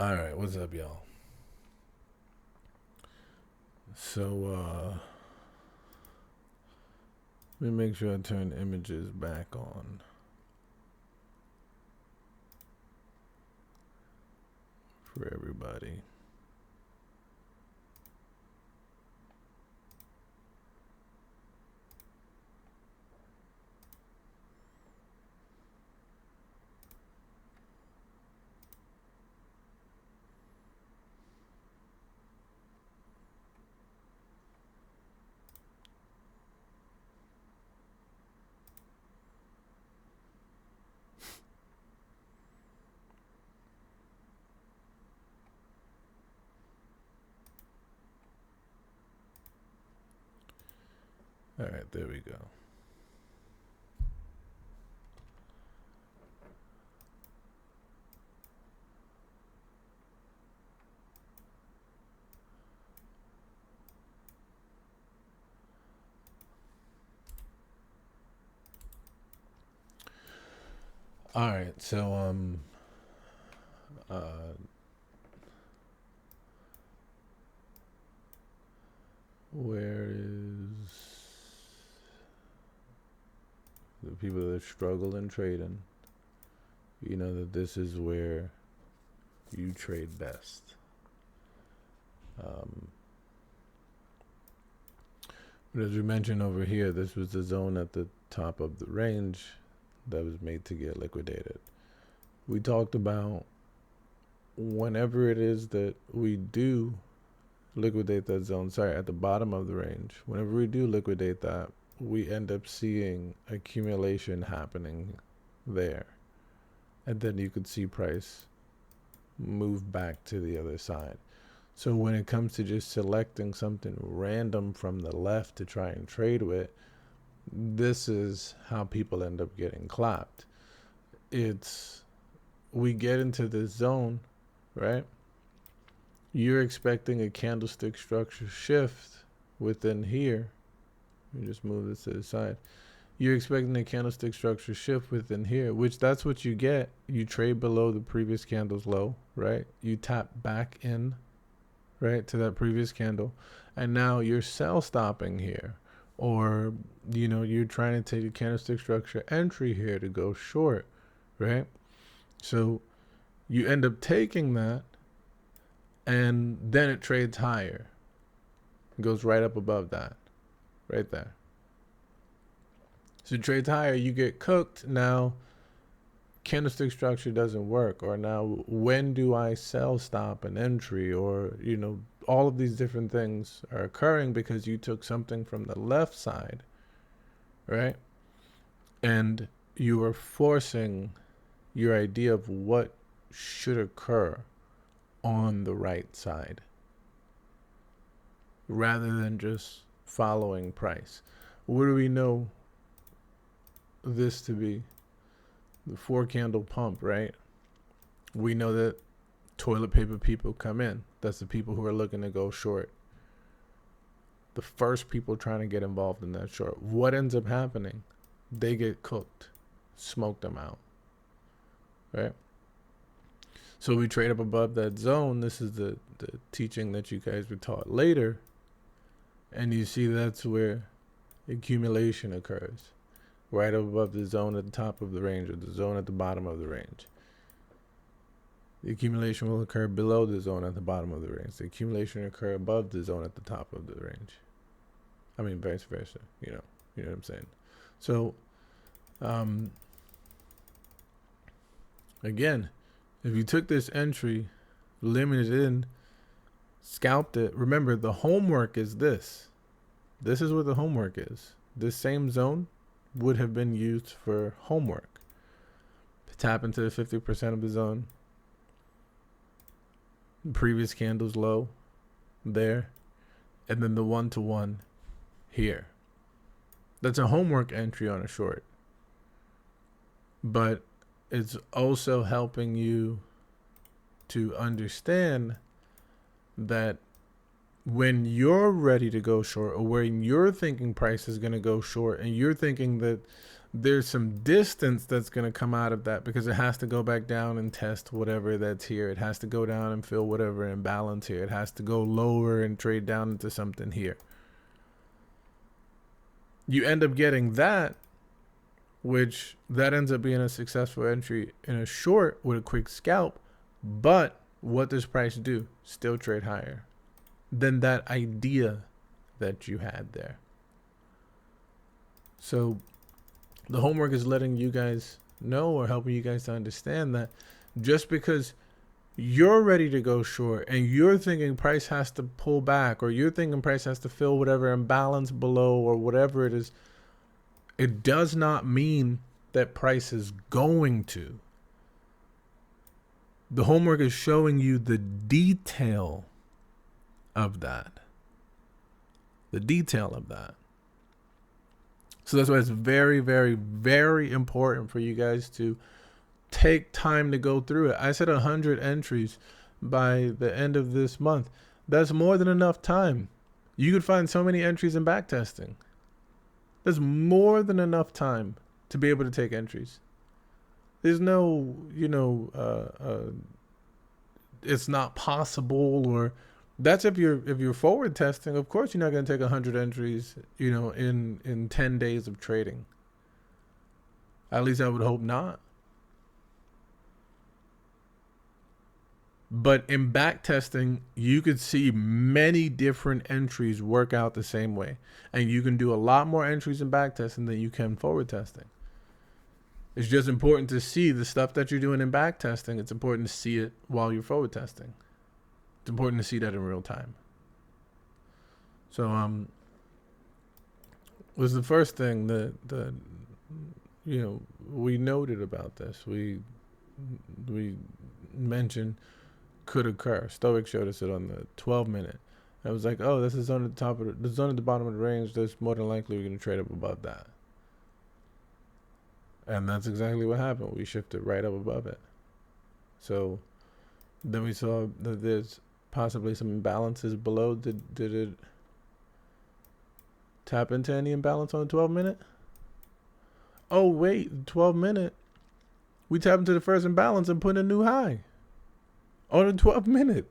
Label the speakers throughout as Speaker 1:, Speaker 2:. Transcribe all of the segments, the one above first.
Speaker 1: All right, what's up, y'all? So, let me make sure I turn images back on for everybody. All right, there we go. All right, so uh, where is the people that struggle in trading? You know that this is where you trade best. Um, but as we mentioned over here, this was the zone at the top of the range that was made to get liquidated. We talked about whenever it is that we do liquidate that zone, sorry, at the bottom of the range, whenever we do liquidate that, we end up seeing accumulation happening there. And then you could see price move back to the other side. So when it comes to just selecting something random from the left to try and trade with, this is how people end up getting clapped. It's we get into this zone, right? You're expecting a candlestick structure shift within here. You just move this to the side. You're expecting a candlestick structure shift within here, which that's what you get. You trade below the previous candle's low, right? You tap back in, right, to that previous candle. And now you're sell stopping here. Or, you're trying to take a candlestick structure entry here to go short, right? So you end up taking that, and then it trades higher. It goes right up above that, right there. So it trades higher, you get cooked. Now, candlestick structure doesn't work. Or now, when do I sell stop an entry? Or, all of these different things are occurring because you took something from the left side, right? And you are forcing your idea of what should occur on the right side rather than just following price. What do we know this to be? The 4 candle pump, right? We know that toilet paper people come in. That's the people who are looking to go short. The first people trying to get involved in that short. What ends up happening? They get cooked. Smoke them out. Right? So we trade up above that zone. This is the teaching that you guys were taught later. And you see that's where accumulation occurs. Right above the zone at the top of the range or the zone at the bottom of the range. The accumulation will occur below the zone at the bottom of the range. The accumulation will occur above the zone at the top of the range. I mean, vice versa. You know what I'm saying? So, again, if you took this entry, limited in, scalped it, remember the homework is this. This is what the homework is. This same zone would have been used for homework. Tap into the 50% of the zone. Previous candles low there. And then the 1-to-1 here. That's a homework entry on a short. But it's also helping you to understand that when you're ready to go short, or when you're thinking price is going to go short, and you're thinking that there's some distance that's going to come out of that because it has to go back down and test whatever that's here. It has to go down and fill whatever imbalance here. It has to go lower and trade down into something here. You end up getting that, which that ends up being a successful entry in a short with a quick scalp. But what does price do? Still trade higher than that idea that you had there. So the homework is letting you guys know, or helping you guys to understand, that just because you're ready to go short and you're thinking price has to pull back, or you're thinking price has to fill whatever imbalance below or whatever it is, it does not mean that price is going to. The homework is showing you the detail of that. The detail of that. So that's why it's very, very, very important for you guys to take time to go through it. I said 100 entries by the end of this month. That's more than enough time. You could find so many entries in backtesting. There's more than enough time to be able to take entries. There's no, it's not possible, or that's if you're forward testing. Of course, you're not going to take 100 entries, in 10 days of trading. At least I would hope not. But in back testing, you could see many different entries work out the same way. And you can do a lot more entries in back testing than you can forward testing. It's just important to see the stuff that you're doing in back testing. It's important to see it while you're forward testing. It's important to see that in real time. So was the first thing that we noted about this. We mentioned could occur. Stoic showed us it on the 12-minute. I was like, oh, this is on the top of the zone at the bottom of the range. That's more than likely we're going to trade up above that. And that's exactly what happened. We shifted right up above it. So then we saw that there's possibly some imbalances below. Did it tap into any imbalance on the 12-minute? Oh, wait, 12-minute. We tapped into the first imbalance and put a new high on a 12-minute.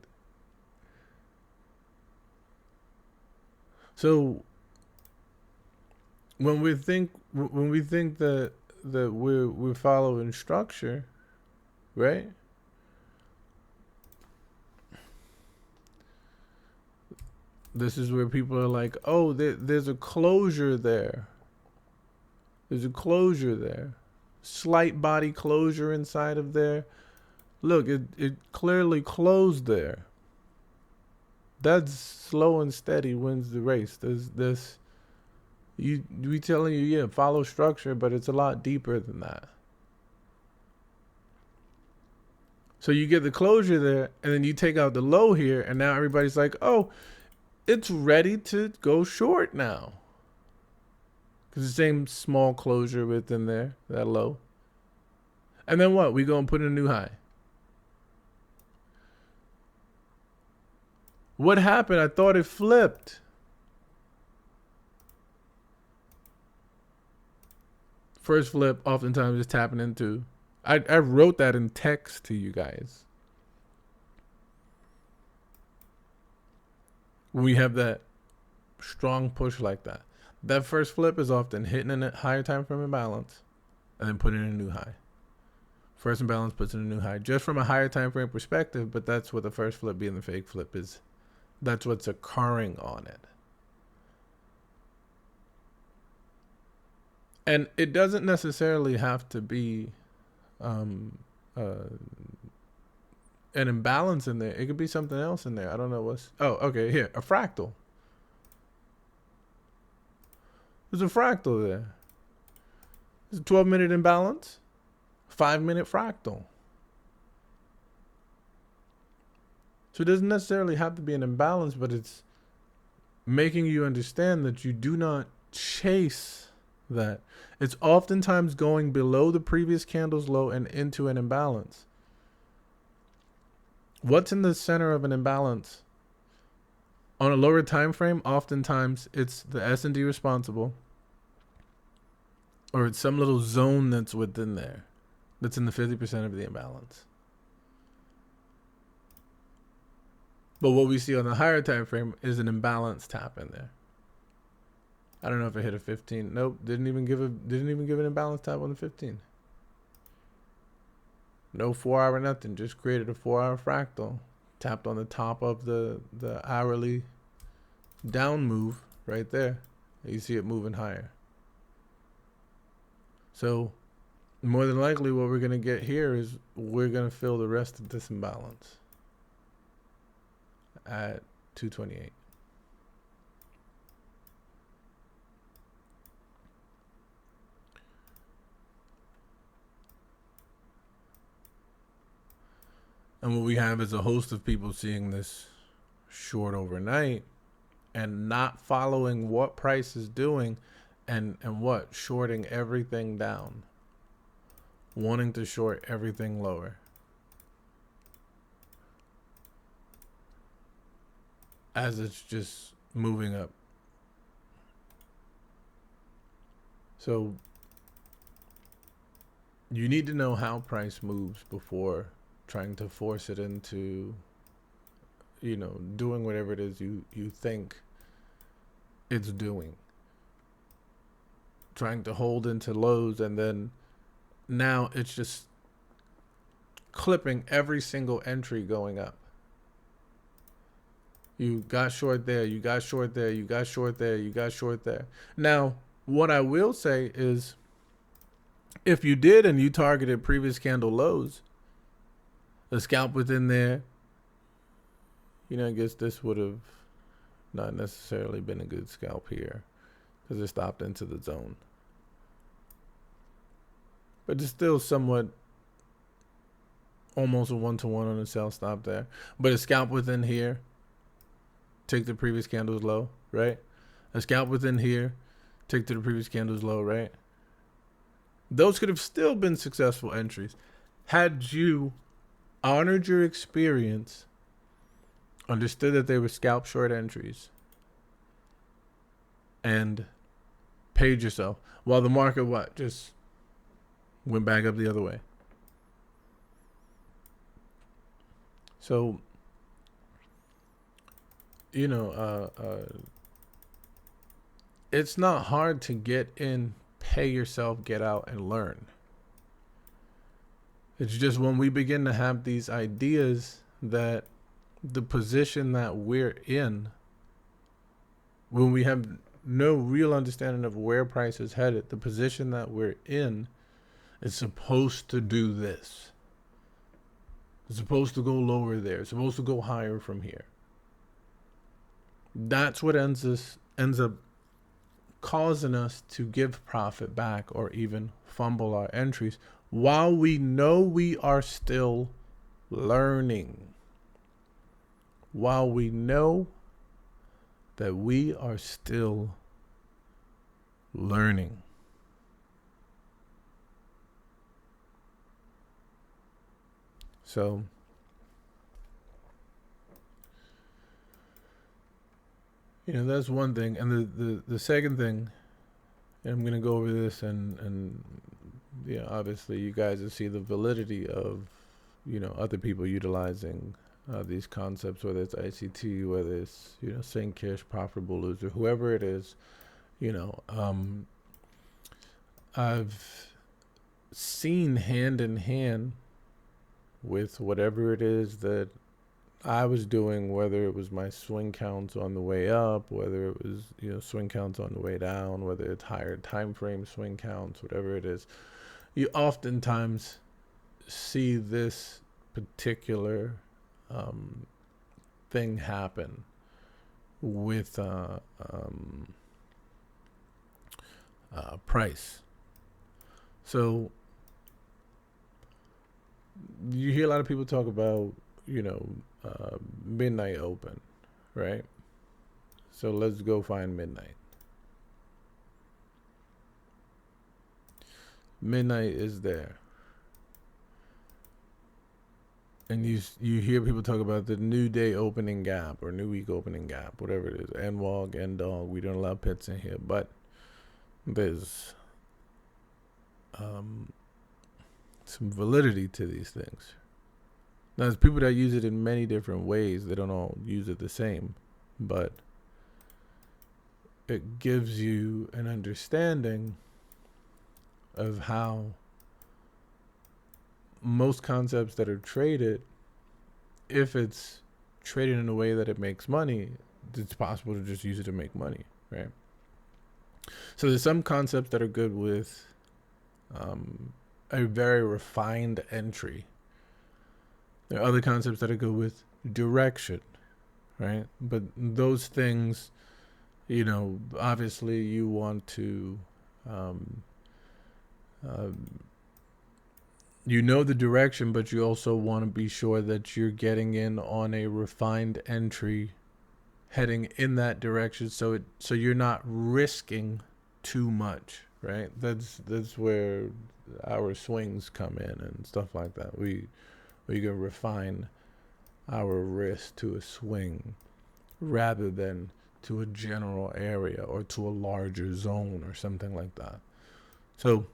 Speaker 1: So when we think that we're following structure, right? This is where people are like, oh, there's a closure there. There's a closure there. Slight body closure inside of there. Look, it clearly closed there. That's slow and steady wins the race. We telling you, yeah, follow structure, but it's a lot deeper than that. So you get the closure there, and then you take out the low here, and now everybody's like, oh, it's ready to go short now. Because the same small closure within there, that low. And then what? We go and put in a new high. What happened? I thought it flipped. First flip oftentimes is tapping into. I wrote that in text to you guys. When we have that strong push like that. That first flip is often hitting a higher time frame imbalance and then putting in a new high. First imbalance puts in a new high. Just from a higher time frame perspective, but that's what the first flip being the fake flip is. That's what's occurring on it. And it doesn't necessarily have to be an imbalance in there. It could be something else in there. I don't know what's... Oh, okay, here. A fractal. There's a fractal there. There's a 12-minute imbalance. 5-minute fractal. So it doesn't necessarily have to be an imbalance, but it's making you understand that you do not chase that. It's oftentimes going below the previous candle's low and into an imbalance. What's in the center of an imbalance? On a lower time frame, oftentimes it's the S&D responsible. or it's some little zone that's within there, that's in the 50% of the imbalance. But what we see on the higher time frame is an imbalance tap in there. I don't know if it hit a 15. Nope, didn't even give an imbalance tap on the 15. No 4 hour nothing, just created a 4 hour fractal, tapped on the top of the hourly down move right there. You see it moving higher. So more than likely what we're going to get here is we're going to fill the rest of this imbalance at 228. And what we have is a host of people seeing this short overnight and not following what price is doing, and what, shorting everything down, wanting to short everything lower. As it's just moving up. So you need to know how price moves before trying to force it into, doing whatever it is you think it's doing. Trying to hold into lows, and then now it's just clipping every single entry going up. You got short there, you got short there, you got short there, you got short there. Now, what I will say is, if you did and you targeted previous candle lows, the scalp within there, I guess this would have not necessarily been a good scalp here because it stopped into the zone. But it's still somewhat almost a 1-to-1 on the sell stop there. But a scalp within here, take the previous candle's low, right? A scalp within here, take to the previous candle's low, right? Those could have still been successful entries had you honored your experience, understood that they were scalp short entries, and paid yourself while the market just went back up the other way. So it's not hard to get in, pay yourself, get out, and learn. It's just when we begin to have these ideas that the position that we're in, when we have no real understanding of where price is headed, the position that we're in is supposed to do this. It's supposed to go lower there. It's supposed to go higher from here. That's what ends up causing us to give profit back or even fumble our entries while we know we are still learning. While we know that we are still learning. So that's one thing. And the second thing, and I'm going to go over this and obviously you guys will see the validity of, other people utilizing these concepts, whether it's ICT, whether it's, Sync-ish, Profitable Loser, whoever it is, I've seen hand in hand with whatever it is that I was doing, whether it was my swing counts on the way up, whether it was, swing counts on the way down, whether it's higher time frame swing counts, whatever it is, you oftentimes see this particular thing happen with price. So you hear a lot of people talk about, midnight open, right? So let's go find midnight. Midnight is there. And you hear people talk about the new day opening gap or new week opening gap, whatever it is. NWOG, NDOG, we don't allow pits in here, but there's some validity to these things. Now, there's people that use it in many different ways. They don't all use it the same, but it gives you an understanding of how most concepts that are traded, if it's traded in a way that it makes money, it's possible to just use it to make money, right? So there's some concepts that are good with a very refined entry. There are other concepts that are good with direction, right? But those things, obviously you want to, the direction, but you also want to be sure that you're getting in on a refined entry heading in that direction, so you're not risking too much, right? That's where our swings come in and stuff like that. We can refine our risk to a swing rather than to a general area or to a larger zone or something like that. So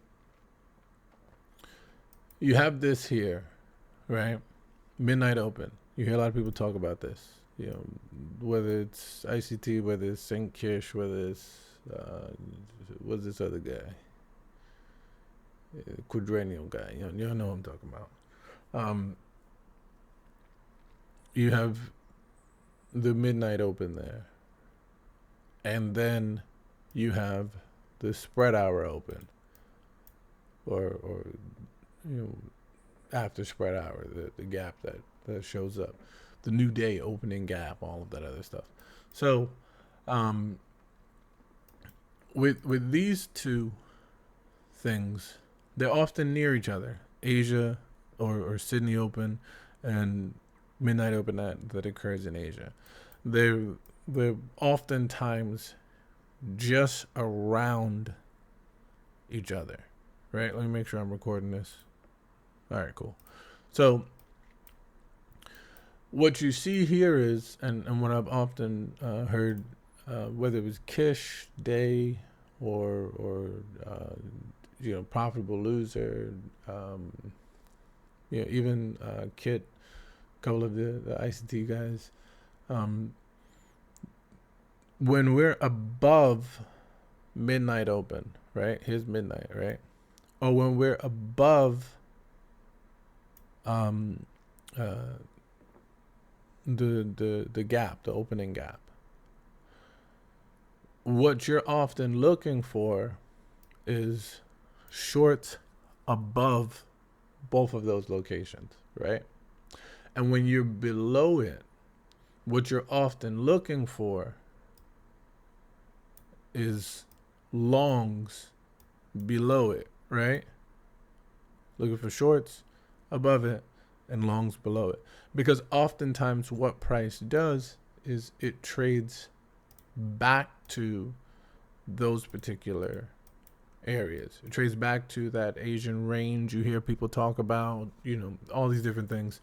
Speaker 1: you have this here, right? Midnight open. You hear a lot of people talk about this. Whether it's ICT, whether it's St. Kish, whether it's what's this other guy? Quadrennial guy. You know what I'm talking about. You have the midnight open there, and then you have the spread hour open, or after spread hour, the gap that shows up, the new day opening gap, all of that other stuff. So with these two things, they're often near each other. Asia or Sydney open and midnight open that occurs in Asia. They're oftentimes just around each other, right? Let me make sure I'm recording this. All right, cool. So what you see here is, and what I've often heard, whether it was Kish, Day, or profitable loser, even Kit, a couple of the ICT guys, when we're above midnight open, right? Here's midnight, right? Or when we're above the gap, the opening gap, what you're often looking for is shorts above both of those locations, right? And when you're below it, what you're often looking for is longs below it, right? Looking for shorts above it and longs below it. Because oftentimes what price does is it trades back to those particular areas. It trades back to that Asian range you hear people talk about, all these different things.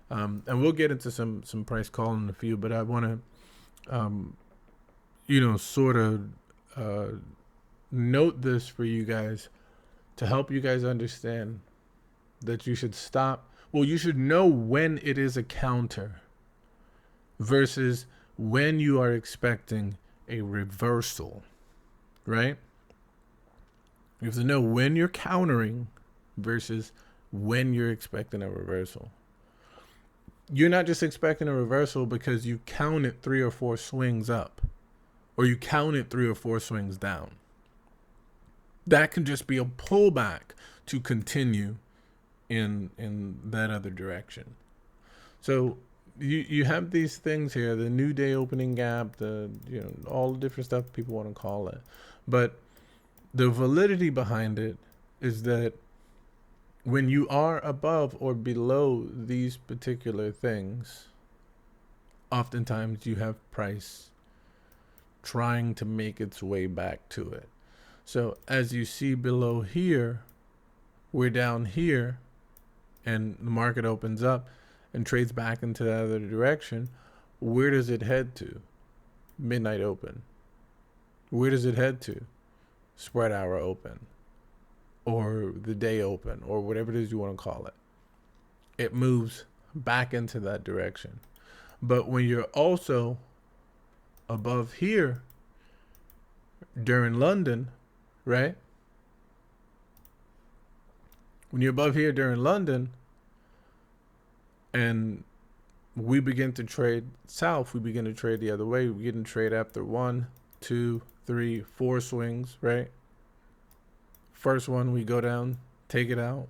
Speaker 1: And we'll get into some price call in a few, but I want to, sort of note this for you guys to help you guys understand that you should stop. Well, you should know when it is a counter versus when you are expecting a reversal, right? You have to know when you're countering versus when you're expecting a reversal. You're not just expecting a reversal because you counted 3 or 4 swings up or you counted 3 or 4 swings down. That can just be a pullback to continue in that other direction. So you have these things here, the new day opening gap, all the different stuff people want to call it. But the validity behind it is that when you are above or below these particular things, oftentimes you have price trying to make its way back to it. So as you see below here, we're down here and the market opens up and trades back into the other direction. Where does it head to? Midnight open. Where does it head to? Spread hour open. or the day open or whatever it is you want to call it. It moves back into that direction. But when you're also above here during London, right? When you're above here during London and we begin to trade south, we begin to trade the other way. We begin to trade after 1, 2, 3, 4 swings, right? First one, we go down, take it out,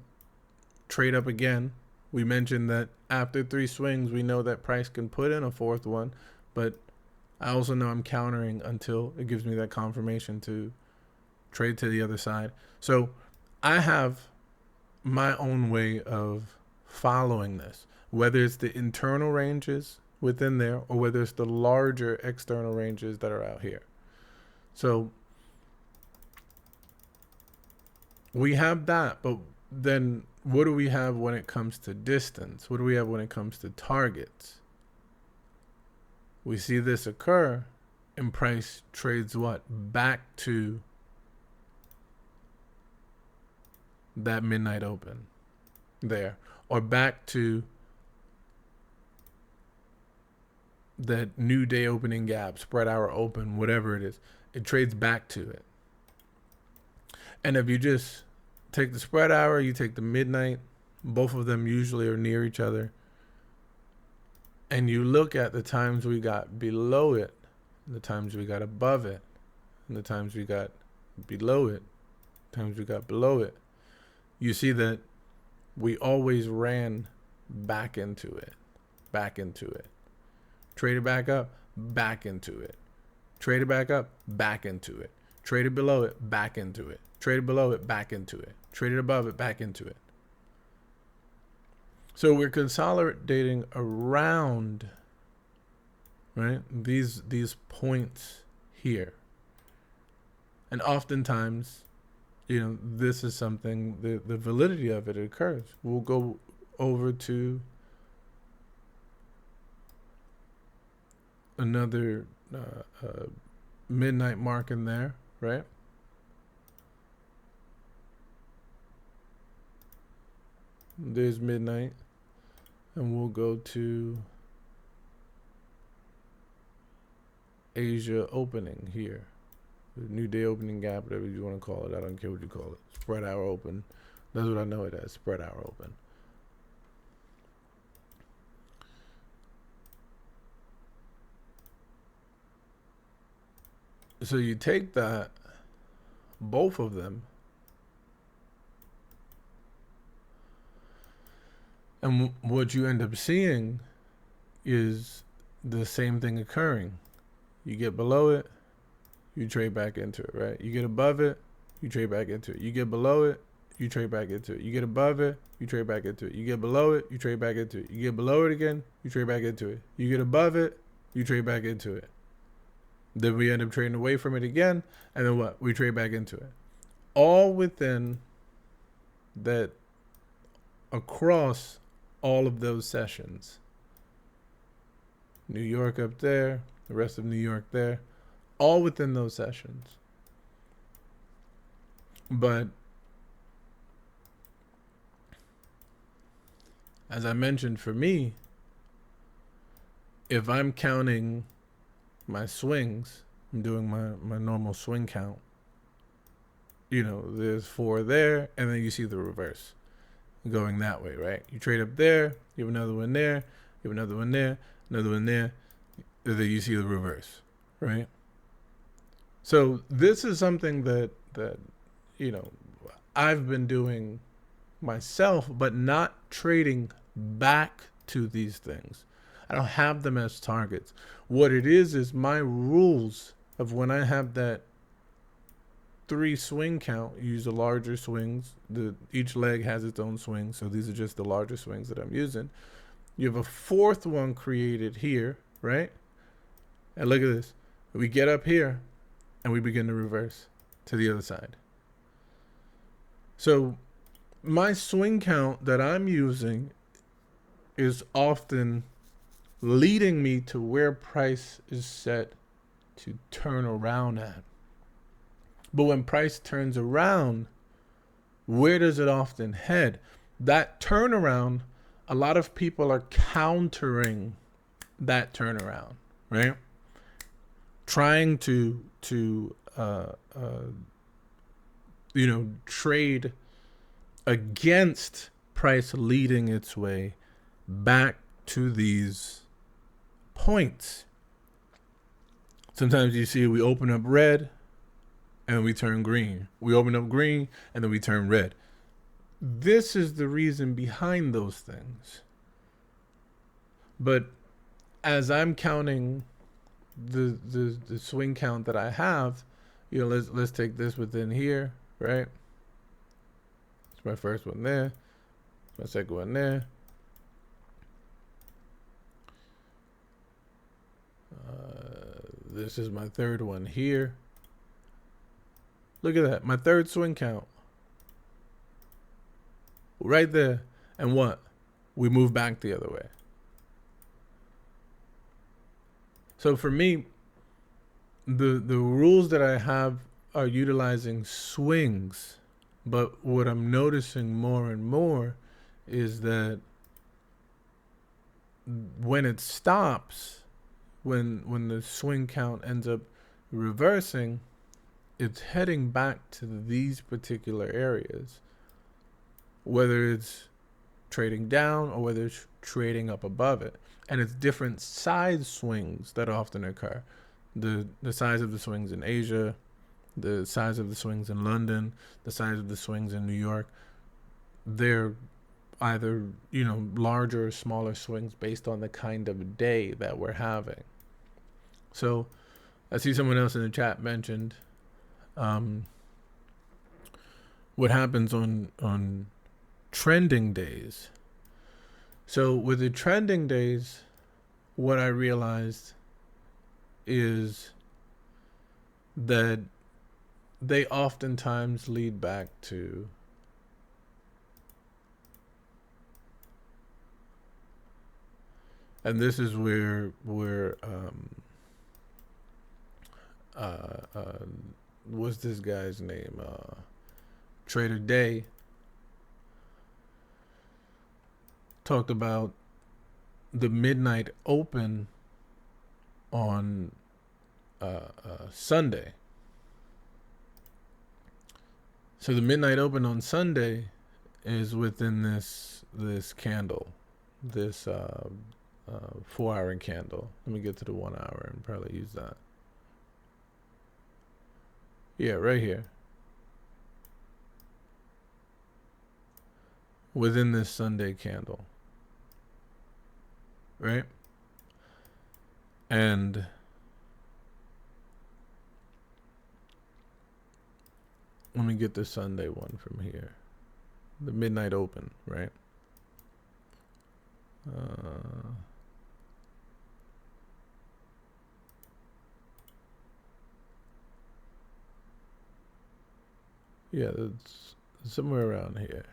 Speaker 1: trade up again. We mentioned that after 3 swings, we know that price can put in a 4th one, but I also know I'm countering until it gives me that confirmation to trade to the other side. So I have my own way of following this, whether it's the internal ranges within there or whether it's the larger external ranges that are out here. So we have that, but then what do we have when it comes to distance? What do we have when it comes to targets? We see this occur and price trades what? Back to that midnight open there, or back to that new day opening gap, spread hour open, whatever it is. It trades back to it. And if you just take the spread hour, you take the midnight, both of them usually are near each other, and you look at the times we got below it, the times we got above it, and the times we got below it, times we got below it, you see that we always ran back into it, back into it. Traded back up, back into it. Traded back up, back into it. Traded below it, back into it. Traded below it, back into it. Traded above it, back into it. So we're consolidating around, right, these points here. And oftentimes, this is something, the validity of it occurs. We'll go over to another midnight mark in there, right? There's midnight, and we'll go to Asia opening here. The new day opening gap, whatever you want to call it. I don't care what you call it. Spread hour open. That's what I know it as, spread hour open. So you take that, both of them, and what you end up seeing is the same thing occurring. You get below it, you trade back into it, right? You get above it, you trade back into it. You get below it, you trade back into it. You get above it, you trade back into it. You get below it, you trade back into it. You get below it again, you trade back into it. You get above it, you trade back into it. Then we end up trading away from it again, and then what? We trade back into it. All within that, across all of those sessions. New York up there, the rest of New York there, all within those sessions. But as I mentioned, for me, if I'm counting my swings, I'm doing my normal swing count, there's 4 there, and then you see the reverse going that way, right? You trade up there, you have another one there, you have another one there, another one there, and then you see the reverse, right? So this is something that I've been doing myself, but not trading back to these things. I don't have them as targets. What it is my rules of when I have that 3 swing count, use the larger swings. Each leg has its own swing, so these are just the larger swings that I'm using. You have a 4th one created here, right? And look at this. We get up here, and we begin to reverse to the other side. So my swing count that I'm using is often leading me to where price is set to turn around at. But when price turns around, where does it often head? That turnaround, a lot of people are countering that turnaround, right? Trying to trade against price leading its way back to these points. Sometimes you see we open up red and we turn green. We open up green and then we turn red. This is the reason behind those things. But as I'm counting the swing count that I have, let's take this within here, right? It's my first one there. My second one there. This is my third one here. Look at that. My third swing count. Right there. And what? We move back the other way. So for me, the rules that I have are utilizing swings. But what I'm noticing more and more is that when it stops, when the swing count ends up reversing, it's heading back to these particular areas, whether it's trading down or whether it's trading up above it. And it's different size swings that often occur. The size of the swings in Asia, the size of the swings in London, the size of the swings in New York, they're either, larger or smaller swings based on the kind of day that we're having. So I see someone else in the chat mentioned what happens on trending days. So with the trending days, what I realized is that they oftentimes lead back to and this is where what's this guy's name? Trader Day talked about the midnight open on Sunday. So the midnight open on Sunday is within this candle, this 4-hour candle. Let me get to the 1 hour and probably use that. Yeah, right here. Within this Sunday candle. Right? And let me get the Sunday one from here. The midnight open, right? Yeah, it's somewhere around here.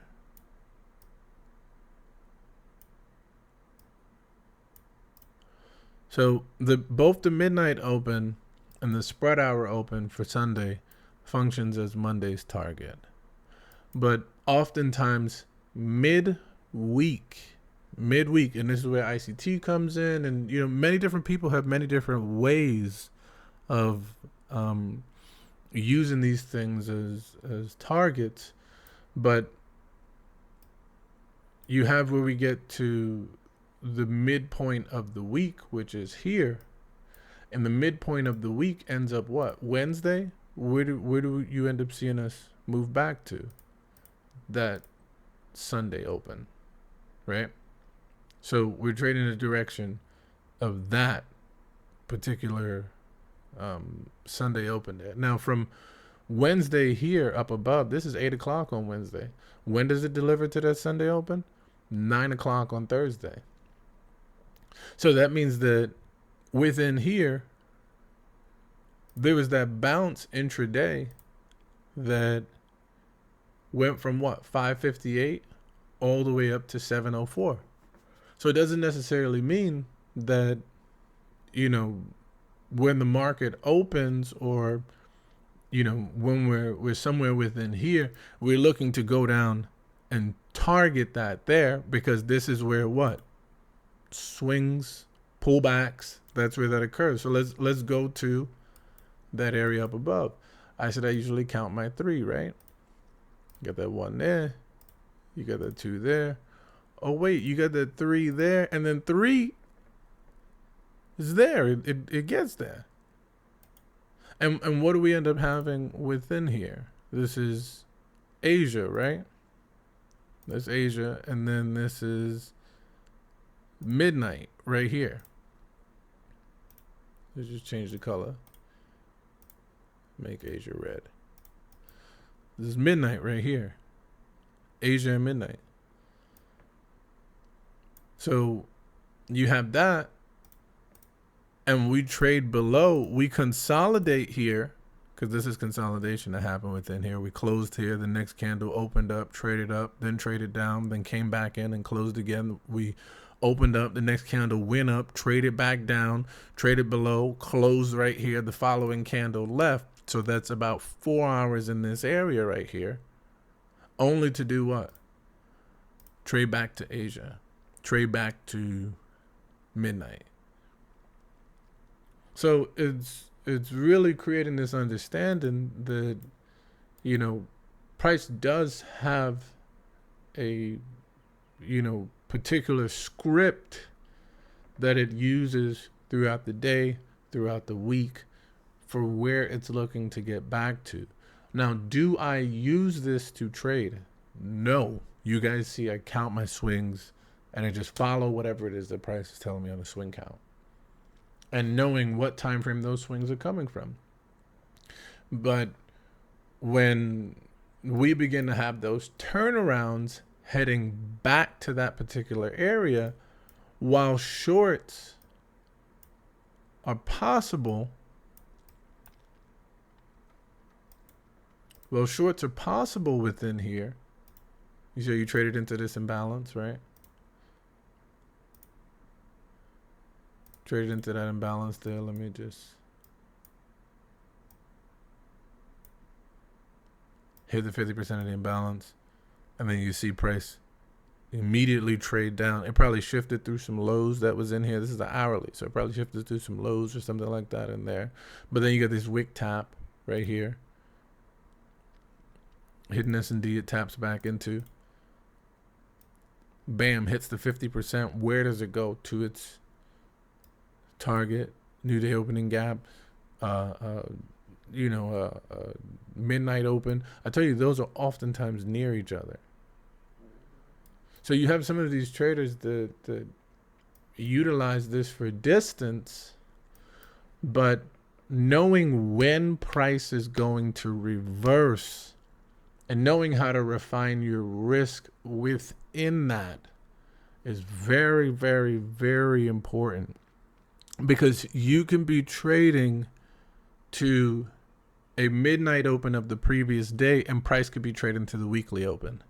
Speaker 1: So both the midnight open and the spread hour open for Sunday functions as Monday's target. But oftentimes midweek, and this is where ICT comes in, and many different people have many different ways of using these things as targets, but you have where we get to the midpoint of the week, which is here, and the midpoint of the week ends up what? Wednesday? Where do you end up seeing us move back to? That Sunday open, right? So we're trading the direction of that particular Sunday open there. Now from Wednesday here up above, this is 8 o'clock on Wednesday. When does it deliver to that Sunday open? 9 o'clock on Thursday. So that means that within here, there was that bounce intraday that went from what, 558 all the way up to 704. So it doesn't necessarily mean that, when the market opens or when we're somewhere within here, we're looking to go down and target that there, because this is where what? Swings, pullbacks, that's where that occurs. So let's go to that area up above. I said I usually count my 3, right? Got that 1 there. You got that 2 there. Oh, wait, you got that 3 there. And then 3 is there. It gets there. And what do we end up having within here? This is Asia, right? That's Asia. And then this is midnight right here. Let's just change the color. Make Asia red. This is midnight right here. Asia and midnight. So you have that. And we trade below. We consolidate here, because this is consolidation that happened within here. We closed here. The next candle opened up, traded up, then traded down, then came back in and closed again. We opened up. The next candle went up, traded back down, traded below, closed right here. The following candle left. So that's about 4 hours in this area right here. Only to do what? Trade back to Asia. Trade back to midnight. So it's really creating this understanding that, price does have a, particular script that it uses throughout the day, throughout the week, for where it's looking to get back to. Now, do I use this to trade? No. You guys see I count my swings and I just follow whatever it is the price is telling me on the swing count, and knowing what time frame those swings are coming from. But when we begin to have those turnarounds heading back to that particular area, while shorts are possible, within here. So you traded into this imbalance, right? Traded into that imbalance there. Let me just hit the 50% of the imbalance, and then you see price immediately trade down. It probably shifted through some lows that was in here. This is the hourly, so it probably shifted through some lows or something like that in there. But then you got this wick tap right here. Hitting S&D, it taps back into. Bam, hits the 50%. Where does it go? To its target, new day opening gap, midnight open. I tell you, those are oftentimes near each other. So you have some of these traders that utilize this for distance, but knowing when price is going to reverse and knowing how to refine your risk within that is very, very, very important. Because you can be trading to a midnight open of the previous day, and price could be trading to the weekly open.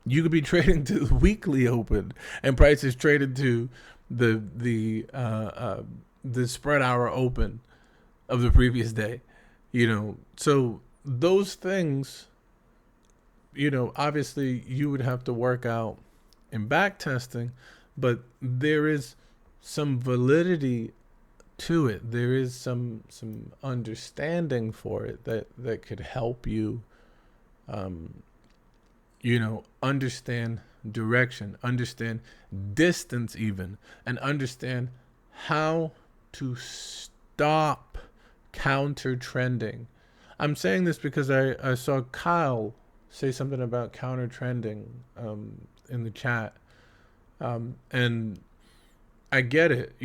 Speaker 1: You could be trading to the weekly open, and price is traded to the spread hour open of the previous day. So those things, obviously you would have to work out in back testing, but there is some validity to it. There is some understanding for it that could help you, understand direction, understand distance even, and understand how to stop counter trending. I'm saying this because I saw Kyle say something about counter trending in the chat, and I get it.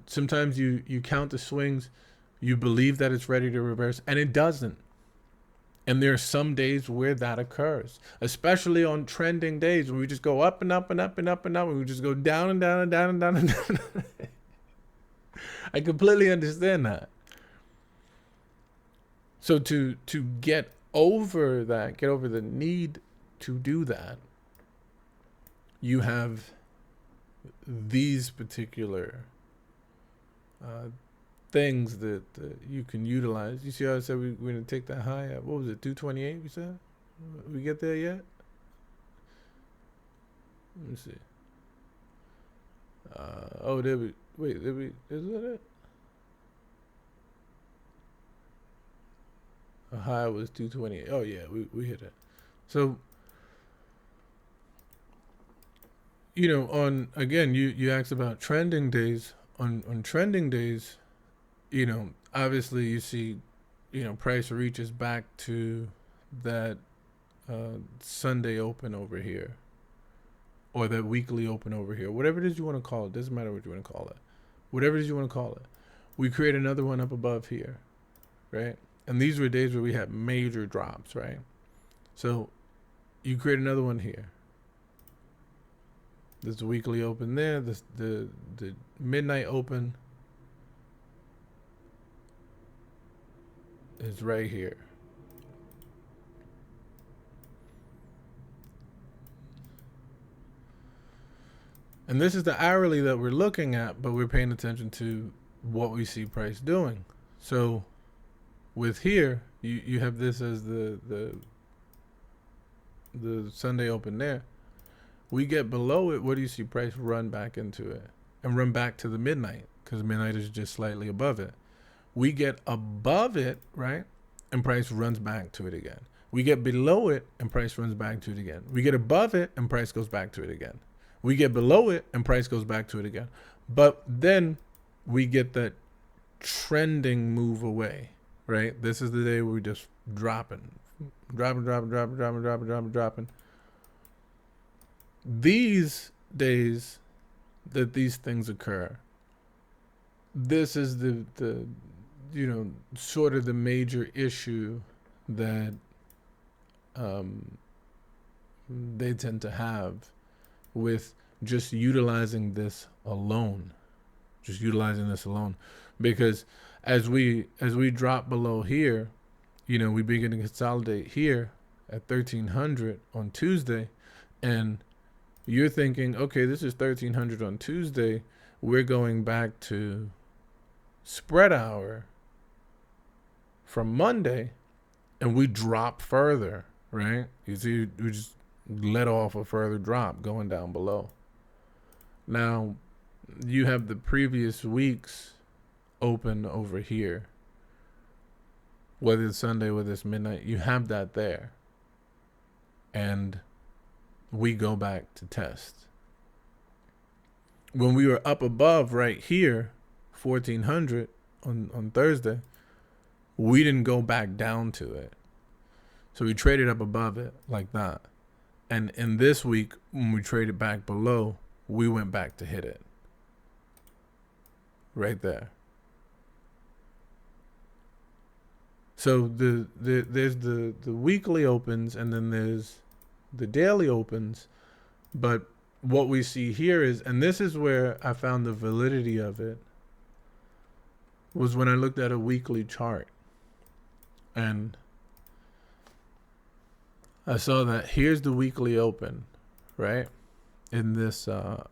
Speaker 1: Sometimes you count the swings, you believe that it's ready to reverse, and it doesn't. And there are some days where that occurs, especially on trending days when we just go up and up and up and up and up, and we just go down and down and down and down and down. I completely understand that. So to get over that, get over the need to do that, you have these particular things that you can utilize. You see how I said we're going to take that high at, what was it, 228 we said? We get there yet? Let me see. Oh, did we? Wait, did we? Is that it? A high was 228. Oh, yeah, we hit it. So, on, again, you asked about trending days. On trending days, obviously you see, price reaches back to that Sunday open over here, or that weekly open over here, whatever it is you want to call it. Doesn't matter what you want to call it. Whatever it is you want to call it. We create another one up above here, right? And these were days where we had major drops, right? So you create another one here. There's the weekly open there. The midnight open is right here. And this is the hourly that we're looking at, but we're paying attention to what we see price doing. So with here, you have this as the Sunday open there. We get below it, what do you see price run back into it? And run back to the midnight, because midnight is just slightly above it. We get above it, right? And price runs back to it again. We get below it, and price runs back to it again. We get above it, and price goes back to it again. We get below it, and price goes back to it again. But then we get that trending move away, right? This is the day where we're just dropping. These days that these things occur, this is the sort of the major issue that they tend to have with just utilizing this alone. Because as we drop below here, we begin to consolidate here at 1300 on Tuesday, and you're thinking, okay, this is 1300 on Tuesday. We're going back to spread hour from Monday, and we drop further, right? You see, we just let off a further drop going down below. Now, you have the previous week's open over here. Whether it's Sunday, whether it's midnight, you have that there. And we go back to test. When we were up above right here, 1400 on Thursday, we didn't go back down to it. So we traded up above it like that. And in this week, when we traded back below, we went back to hit it. Right there. So there's the weekly opens, and then there's the daily opens. But what we see here is, and this is where I found the validity of it, was when I looked at a weekly chart. And I saw that here's the weekly open, right? In this, the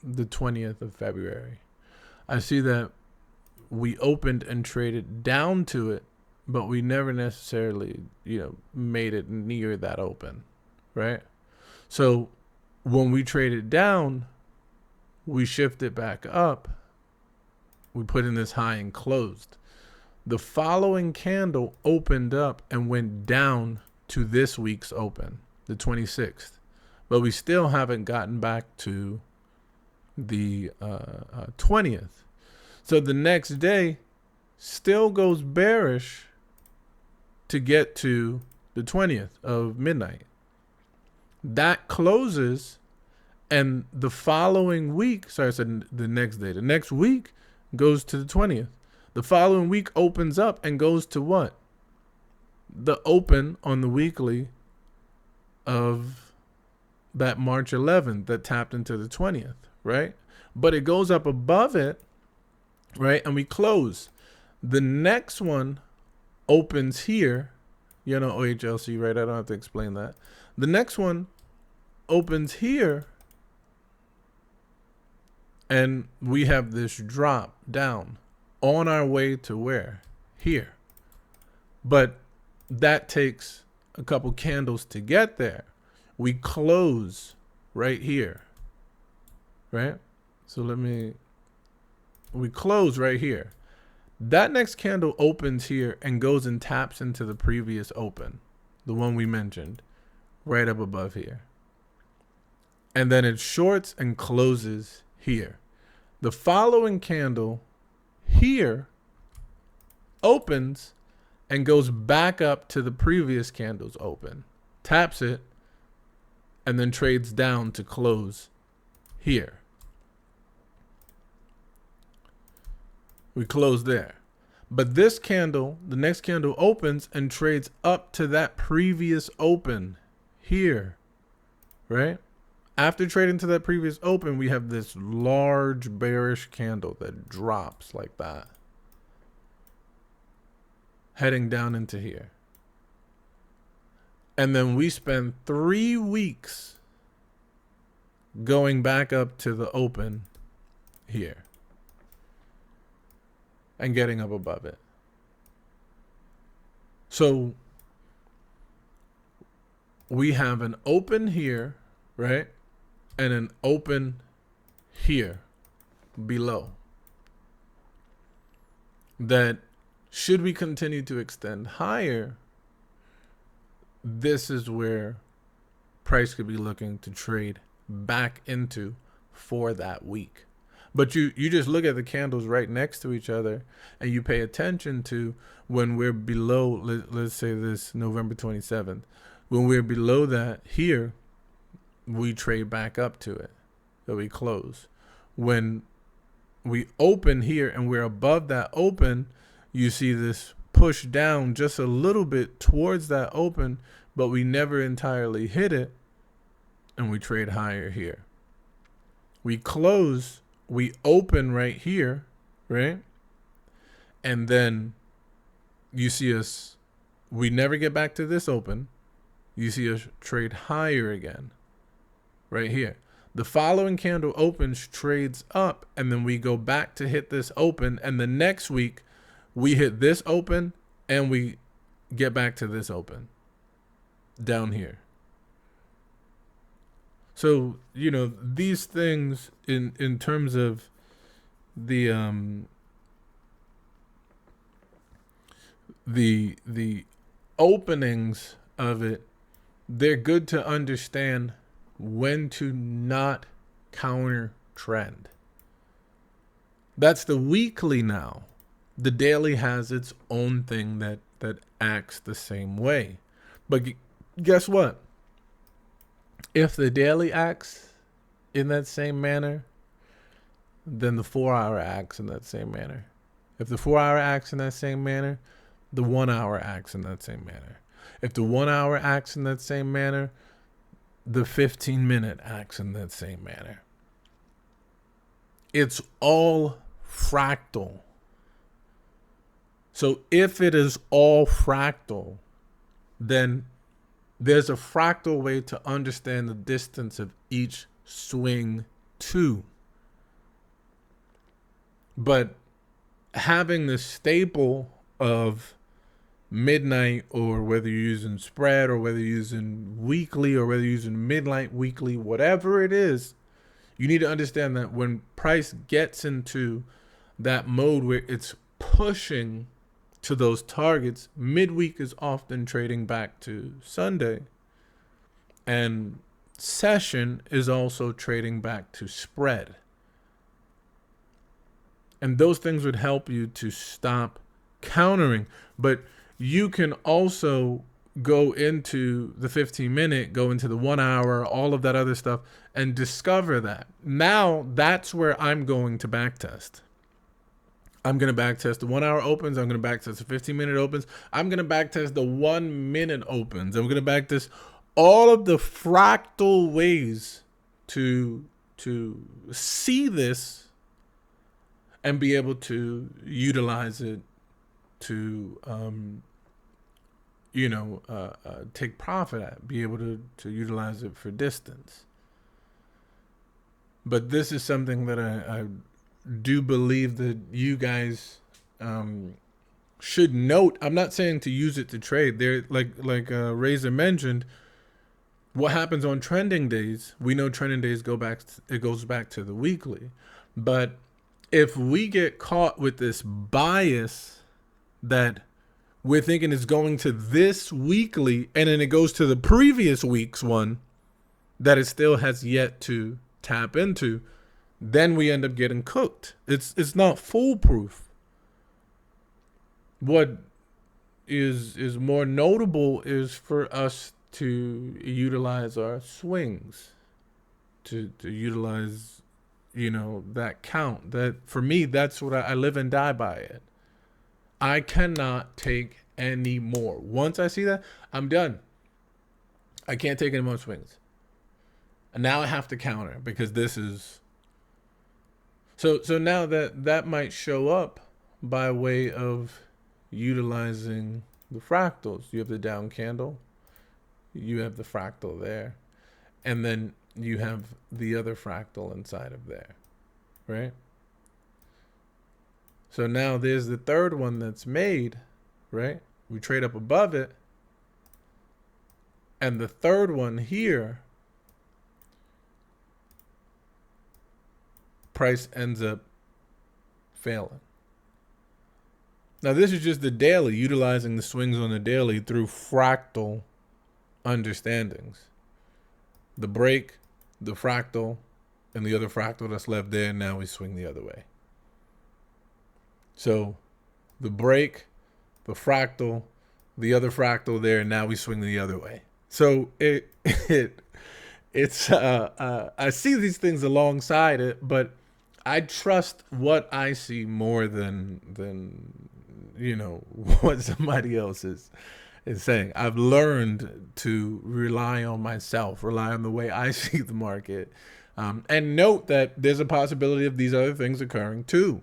Speaker 1: 20th of February. I see that we opened and traded down to it, but we never necessarily, made it near that open, right? So when we traded down, we shifted back up. We put in this high and closed. The following candle opened up and went down to this week's open, the 26th. But we still haven't gotten back to the 20th. So the next day still goes bearish to get to the 20th of midnight. That closes, and the following week, sorry, I said the next day. The next week goes to the 20th. The following week opens up and goes to what? The open on the weekly of that March 11th that tapped into the 20th, right? But it goes up above it, right? And we close. The next one opens here, OHLC, right? I don't have to explain that. The next one opens here, and we have this drop down. on our way to where? Here. But that takes a couple candles to get there. We close right here, right? So we close right here. That next candle opens here and goes and taps into the previous open, the one we mentioned, right up above here. And then it shorts and closes here. The following candle here opens and goes back up to the previous candle's open, taps it, and then trades down to close here. We close there. But this candle, the next candle opens and trades up to that previous open here, right? After trading to that previous open, we have this large bearish candle that drops like that, heading down into here. And then we spend 3 weeks going back up to the open here and getting up above it. So we have an open here, right? And an open here below. That should we continue to extend higher, this is where price could be looking to trade back into for that week. But you just look at the candles right next to each other and you pay attention to when we're below, let's say this November 27th, when we're below that here, we trade back up to it, so we close. When we open here and we're above that open, you see this push down just a little bit towards that open, but we never entirely hit it, and we trade higher here. We close, we open right here, right? And then you see us, we never get back to this open. You see us trade higher again, right here. The following candle opens, trades up, and then we go back to hit this open, and the next week we hit this open and we get back to this open down here. So, you know, these things in terms of the openings of it, they're good to understand when to not counter trend. That's the weekly now. The daily has its own thing that acts the same way. But guess what? If the daily acts in that same manner, then the 4-hour acts in that same manner. If the 4-hour acts in that same manner, the 1-hour acts in that same manner. If the 1-hour acts in that same manner, the 15-minute acts in that same manner. It's all fractal. So if it is all fractal, then there's a fractal way to understand the distance of each swing too. But having the staple of midnight, or whether you're using spread, or whether you're using weekly, or whether you're using midnight, weekly, whatever it is, you need to understand that when price gets into that mode where it's pushing to those targets, midweek is often trading back to Sunday, and session is also trading back to spread. And those things would help you to stop countering. But you can also go into the 15-minute, go into the 1-hour, all of that other stuff, and discover that. Now that's where I'm going to backtest. I'm going to backtest the 1-hour opens. I'm going to backtest the 15-minute opens. I'm going to backtest the 1-minute opens. I'm going to backtest all of the fractal ways to see this and be able to utilize it to, take profit at, be able to utilize it for distance. But this is something that I do believe that you guys should note, I'm not saying to use it to trade. There, like Razor mentioned, what happens on trending days? We know trending days it goes back to the weekly, but if we get caught with this bias that we're thinking it's going to this weekly and then it goes to the previous week's one that it still has yet to tap into, then we end up getting cooked. It's not foolproof. What is more notable is for us to utilize our swings, to utilize, that count. That for me, that's what I live and die by it. I cannot take any more. Once I see that, I'm done. I can't take any more swings. And now I have to counter because this is so now that might show up by way of utilizing the fractals. You have the down candle, you have the fractal there, and then you have the other fractal inside of there, right? So now there's the third one that's made, right? We trade up above it, and the third one here, price ends up failing. Now this is just the daily, utilizing the swings on the daily through fractal understandings. The break, the fractal, and the other fractal that's left there, now we swing the other way. So the break, the fractal, the other fractal there, and now we swing the other way. So it's I see these things alongside it, but I trust what I see more than what somebody else is saying. I've learned to rely on myself, rely on the way I see the market, and note that there's a possibility of these other things occurring too.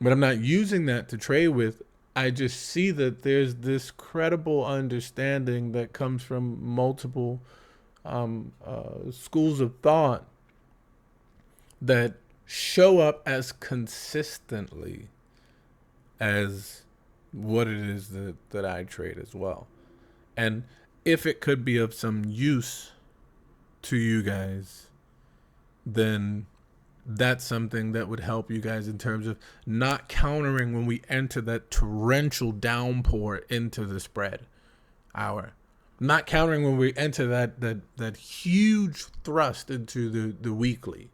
Speaker 1: But I'm not using that to trade with. I just see that there's this credible understanding that comes from multiple schools of thought that show up as consistently as what it is that I trade as well. And if it could be of some use to you guys, then that's something that would help you guys in terms of not countering when we enter that torrential downpour into the spread hour. Not countering when we enter that huge thrust into the weekly.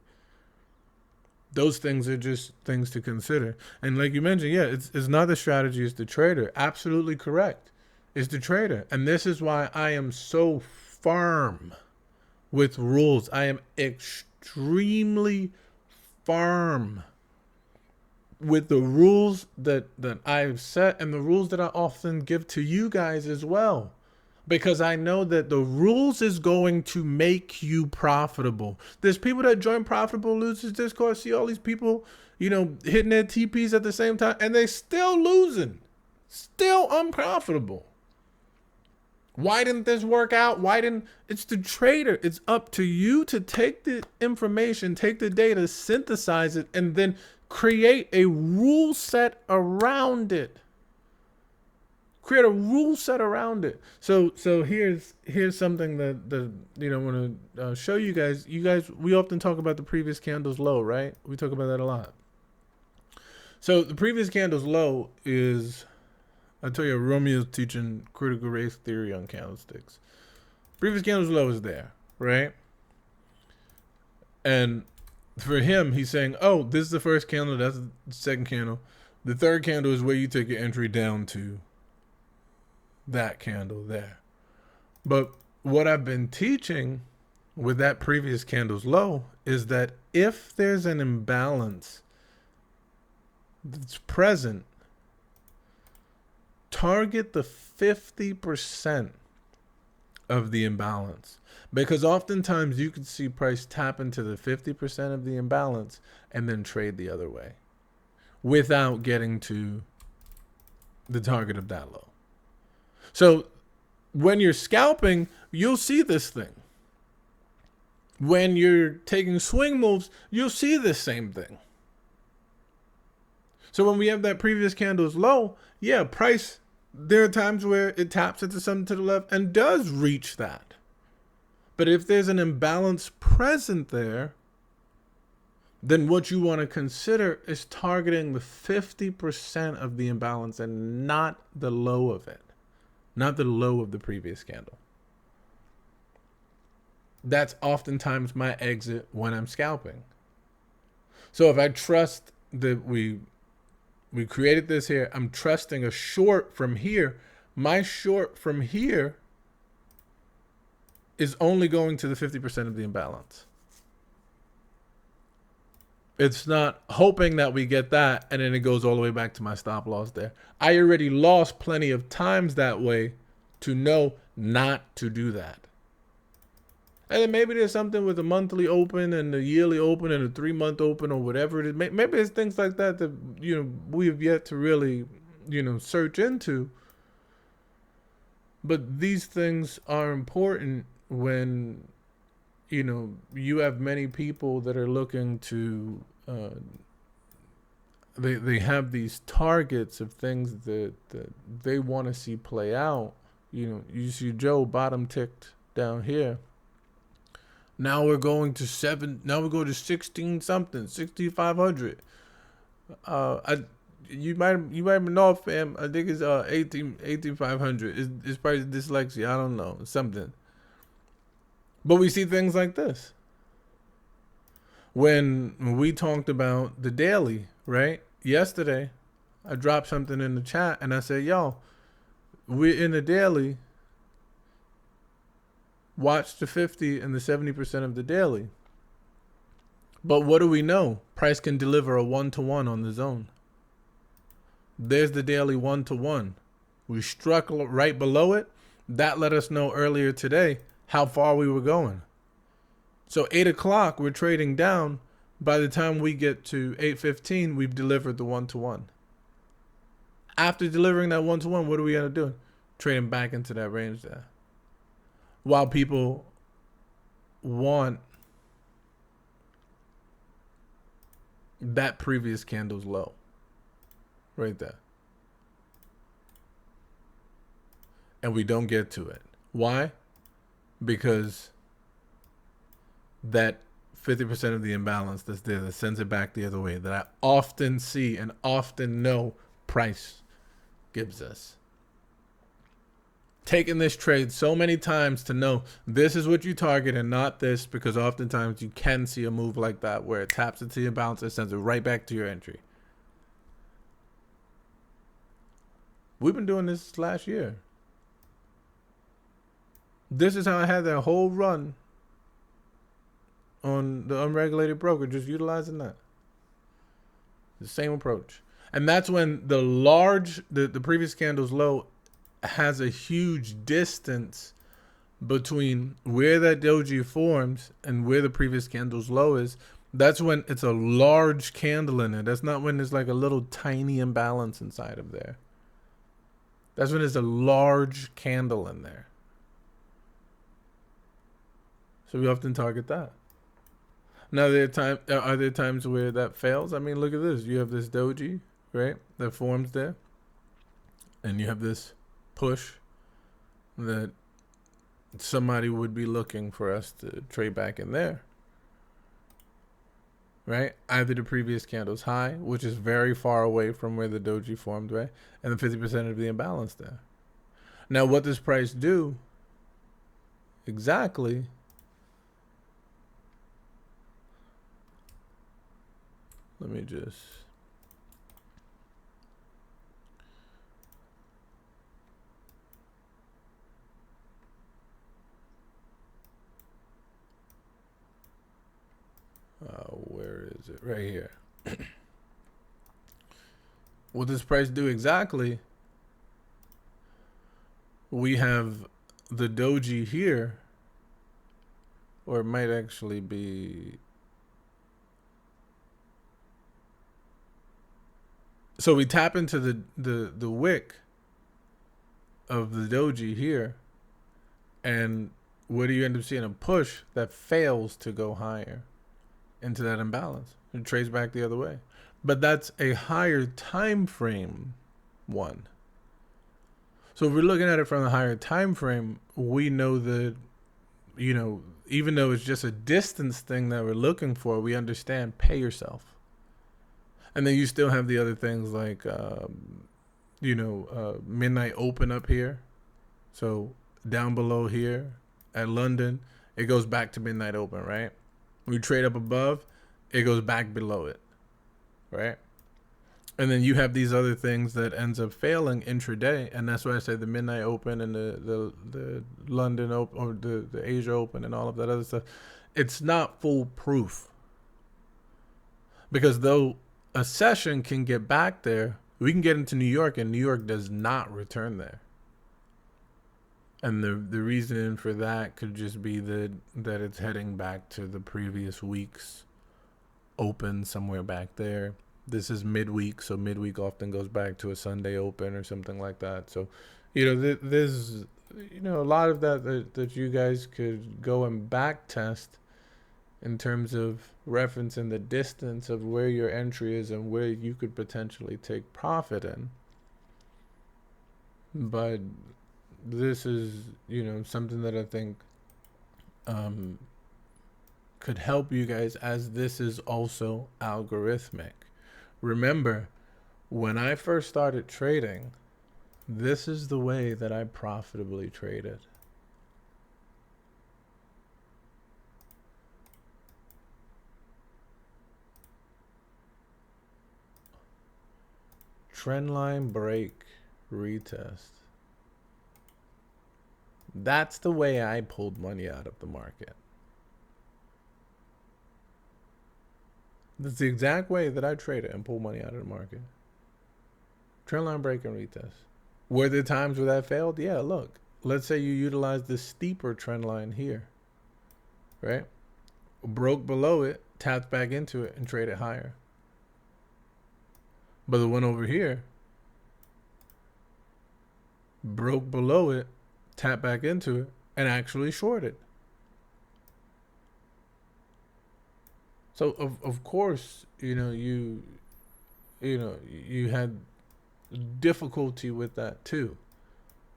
Speaker 1: Those things are just things to consider. And like you mentioned, yeah, it's not the strategy, it's the trader. Absolutely correct. It's the trader. And this is why I am so firm with rules. I am extremely firm with the rules that I've set and the rules that I often give to you guys as well. Because I know that the rules is going to make you profitable. There's people that join Profitable Losers Discord, see all these people, hitting their TPs at the same time, and they still losing, still unprofitable. Why didn't this work out? It's the trader. It's up to you to take the information, take the data, synthesize it, and then create a rule set around it. Create a rule set around it. So here's something that I want to show you guys. We often talk about the previous candle's low, right? We talk about that a lot. So the previous candle's low is, I tell you, Romeo's teaching critical race theory on candlesticks. Previous candle's low is there, right? And for him, he's saying, oh, this is the first candle, that's the second candle. The third candle is where you take your entry down to that candle there. But what I've been teaching with that previous candle's low is that if there's an imbalance that's present, target the 50% of the imbalance, because oftentimes you can see price tap into the 50% of the imbalance and then trade the other way without getting to the target of that low. So when you're scalping, you'll see this thing. When you're taking swing moves, you'll see the same thing. So when we have that previous candle's low, yeah, price, there are times where it taps into something to the left and does reach that. But if there's an imbalance present there, then what you want to consider is targeting the 50% of the imbalance and not the low of it, not the low of the previous candle. That's oftentimes my exit when I'm scalping. So if I trust that we created this here, I'm trusting a short from here. My short from here is only going to the 50% of the imbalance. It's not hoping that we get that and then it goes all the way back to my stop loss there. I already lost plenty of times that way to know not to do that. And then maybe there's something with the monthly open and the yearly open and the 3-month open or whatever it is. Maybe it's things like that that, we have yet to really, search into. But these things are important when, you have many people that are looking to, they have these targets of things that they want to see play out. You see Joe bottom ticked down here. Now we're going to 16 something, 6,500. You might been off, fam. I think it's 18,500. It's probably dyslexia. I don't know, something. But we see things like this. When we talked about the daily, right? Yesterday, I dropped something in the chat and I said, yo, we're in the daily. Watch the 50 and the 70% of the daily. But what do we know? Price can deliver a 1-to-1 on the zone. There's the daily 1-to-1. We struck right below it. That let us know earlier today how far we were going. So 8 o'clock, we're trading down. By the time we get to 8:15, we've delivered the 1-to-1. After delivering that 1-to-1, what are we going to do? Trading back into that range there. While people want that previous candle's low. Right there. And we don't get to it. Why? Because that 50% of the imbalance that's there that sends it back the other way that I often see and often know price gives us. Taking this trade so many times to know this is what you target and not this, because oftentimes you can see a move like that where it taps into your balance and sends it right back to your entry. We've been doing this last year. This is how I had that whole run on the unregulated broker, just utilizing that. The same approach. And that's when the previous candle's low has a huge distance between where that doji forms and where the previous candle's low is. That's when it's a large candle in it. That's not when there's like a little tiny imbalance inside of there. That's when there's a large candle in there. So we often target that. Now, are there times where that fails? I mean, look at this. You have this doji, right, that forms there. And you have this push that somebody would be looking for us to trade back in there. Right? Either the previous candle's high, which is very far away from where the doji formed, right? And the 50% of the imbalance there. Now, what does price do? Exactly. Let me just... where is it? Right here. What does price do exactly? We have the doji here, or it might actually be... So we tap into the wick of the doji here, and what do you end up seeing? A push that fails to go higher into that imbalance. It trades back the other way. but that's a higher time frame one. So if we're looking at it from a higher time frame, we know that, even though it's just a distance thing that we're looking for, we understand pay yourself. And then you still have the other things like, midnight open up here. So down below here at London, it goes back to midnight open, right? When you trade up above, it goes back below it, right? And then you have these other things that ends up failing intraday, and that's why I say the midnight open and the London open or the Asia open and all of that other stuff. It's not foolproof, because though a session can get back there, we can get into New York, and New York does not return there. And the reason for that could just be that it's heading back to the previous week's open somewhere back there. This is midweek, so midweek often goes back to a Sunday open or something like that. So, there's, a lot of that you guys could go and back test in terms of referencing the distance of where your entry is and where you could potentially take profit in. But this is, something that I think could help you guys, as this is also algorithmic. Remember, when I first started trading, this is the way that I profitably traded. Trendline break, retest. That's the way I pulled money out of the market. That's the exact way that I traded and pulled money out of the market. Trendline break and retest. Were there times where that failed? Yeah, look. Let's say you utilize the steeper trend line here, right? Broke below it, tapped back into it, and traded higher. But the one over here broke below it, tapped back into it, and actually shorted. So of course, you had difficulty with that too.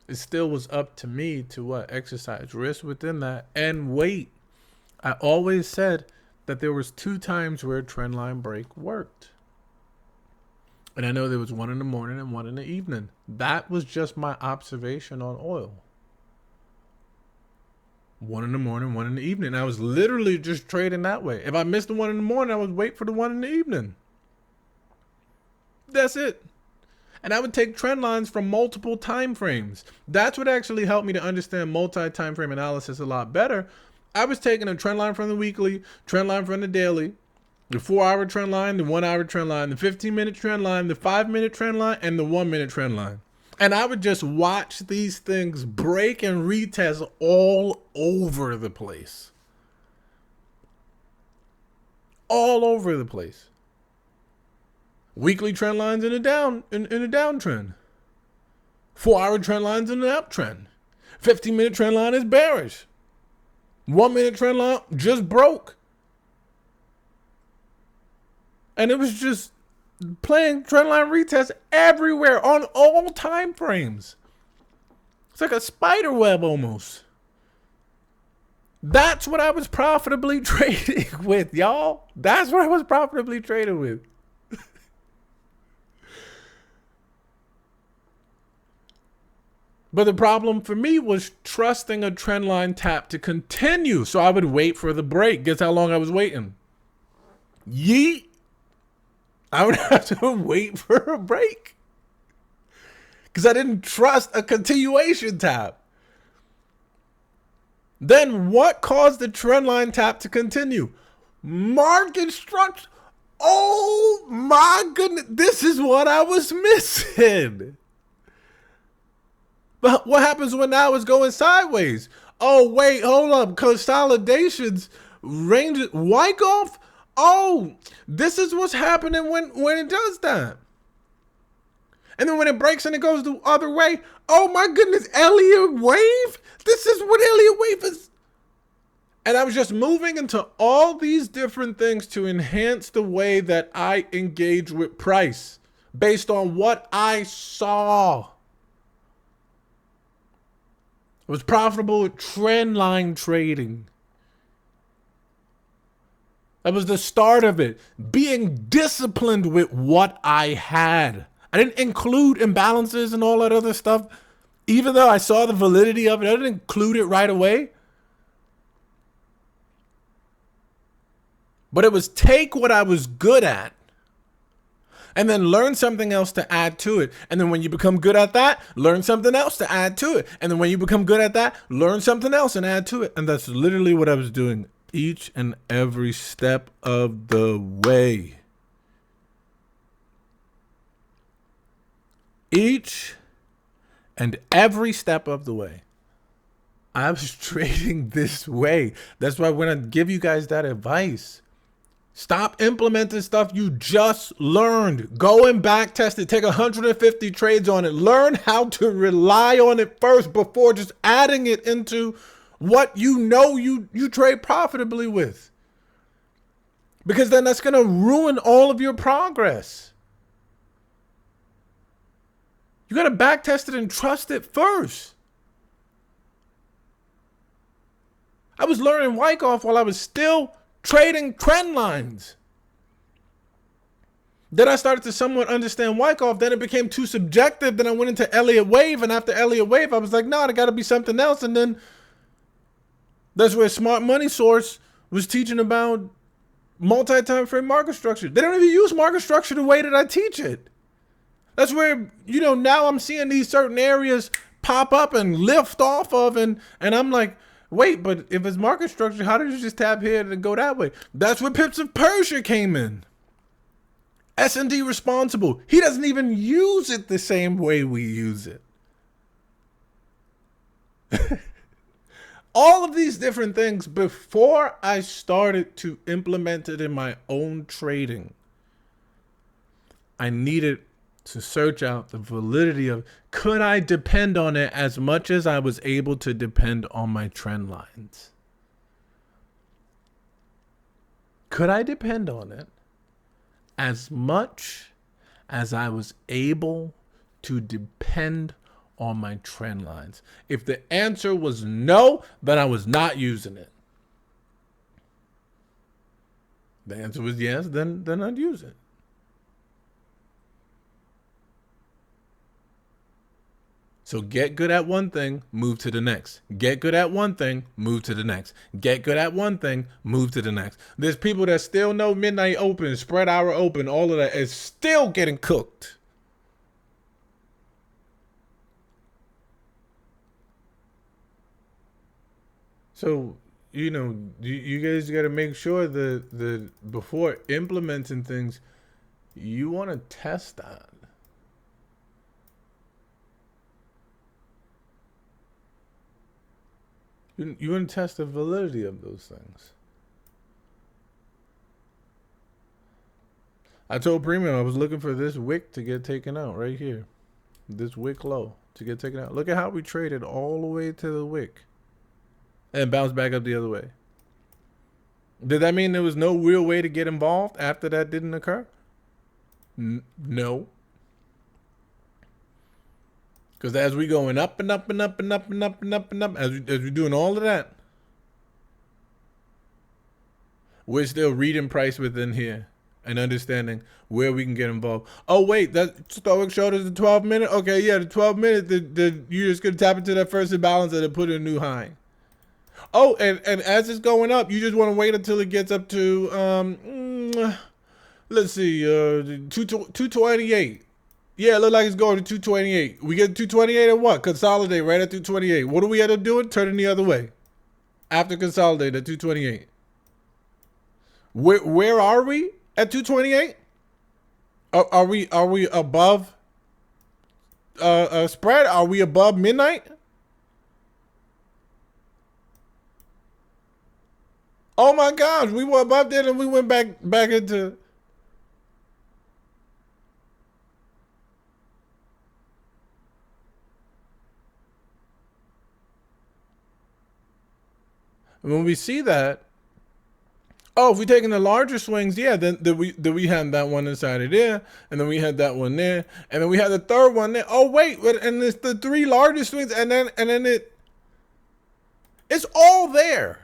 Speaker 1: It still was up to me to exercise risk within that and wait. I always said that there was 2 times where trendline break worked. And I know there was one in the morning and one in the evening. That was just my observation on oil. One in the morning, one in the evening. I was literally just trading that way. If I missed the one in the morning, I would wait for the one in the evening. That's it. And I would take trend lines from multiple time frames. That's what actually helped me to understand multi-time frame analysis a lot better. I was taking a trend line from the weekly, trend line from the daily, the 4-hour trend line, the 1-hour trend line, the 15-minute trend line, the 5-minute trend line, and the 1-minute trend line. And I would just watch these things break and retest all over the place. All over the place. Weekly trend lines in a downtrend. 4-hour trend lines in an uptrend. 15-minute trend line is bearish. 1-minute trend line just broke. And it was just playing trendline retest everywhere on all time frames. It's like a spider web almost. That's what I was profitably trading with, y'all. That's what I was profitably trading with. But the problem for me was trusting a trendline tap to continue. So I would wait for the break. Guess how long I was waiting? Yeet. I would have to wait for a break because I didn't trust a continuation tap. Then what caused the trendline tap to continue? Market structure. Oh my goodness. This is what I was missing. But what happens when now it's going sideways? Oh, wait, hold up. Consolidations, ranges, Wyckoff. Oh, this is what's happening when it does that. And then when it breaks and it goes the other way, oh my goodness, Elliott wave? This is what Elliott wave is. And I was just moving into all these different things to enhance the way that I engage with price based on what I saw. I was profitable with trend line trading. That was the start of it. Being disciplined with what I had. I didn't include imbalances and all that other stuff. Even though I saw the validity of it, I didn't include it right away. But it was take what I was good at and then learn something else to add to it. And then when you become good at that, learn something else to add to it. And then when you become good at that, learn something else and add to it. And that's literally what I was doing each and every step of the way. Each and every step of the way. I was trading this way. That's why when I give you guys that advice, stop implementing stuff you just learned. Go and back test it. Take 150 trades on it. Learn how to rely on it first before just adding it into what you know you trade profitably with. Because then that's going to ruin all of your progress. You got to back test it and trust it first. I was learning Wyckoff while I was still trading trend lines. Then I started to somewhat understand Wyckoff. Then it became too subjective. Then I went into Elliott Wave. And after Elliott Wave, I was like, no, there got to be something else. And then that's where Smart Money Source was teaching about multi-time frame market structure. They don't even use market structure the way that I teach it. That's where, now I'm seeing these certain areas pop up and lift off of. And I'm like, wait, but if it's market structure, how did you just tap here and go that way? That's where Pips of Persia came in. S&D responsible. He doesn't even use it the same way we use it. All of these different things, before I started to implement it in my own trading, I needed to search out the validity of, could I depend on it as much as I was able to depend on my trend lines? Could I depend on it as much as I was able to depend on my trend lines? If the answer was no, then I was not using it. The answer was yes, then I'd use it. So get good at one thing, move to the next. Get good at one thing, move to the next. Get good at one thing, move to the next. There's people that still know midnight open, spread hour open, all of that is still getting cooked. So, you guys got to make sure that before implementing things, you want to test that. You want to test the validity of those things. I told Premium I was looking for this wick to get taken out right here. This wick low to get taken out. Look at how we traded all the way to the wick and bounced back up the other way. Did that mean there was no real way to get involved after that didn't occur? No. Because as we going up and up and up and up and up and up and up, as we doing all of that, we're still reading price within here and understanding where we can get involved. Oh, wait, that Stoic showed us the 12-minute? Okay, yeah, the 12-minute, you're just going to tap into that first imbalance and put in a new high. Oh, and as it's going up, you just want to wait until it gets up to, let's see, 228. Yeah, it look like it's going to 228. We get 228 and what? Consolidate right at 228. What do we end up doing? Turning the other way. After consolidate at 228. Where are we at 228? Are we above spread? Are we above midnight? Oh my gosh, we were above that and we went back into. And when we see that, oh, if we're taking the larger swings, yeah, then we had that one inside of there, and then we had that one there, and then we had the third one there. Oh wait, and it's the three largest swings, and then it's all there.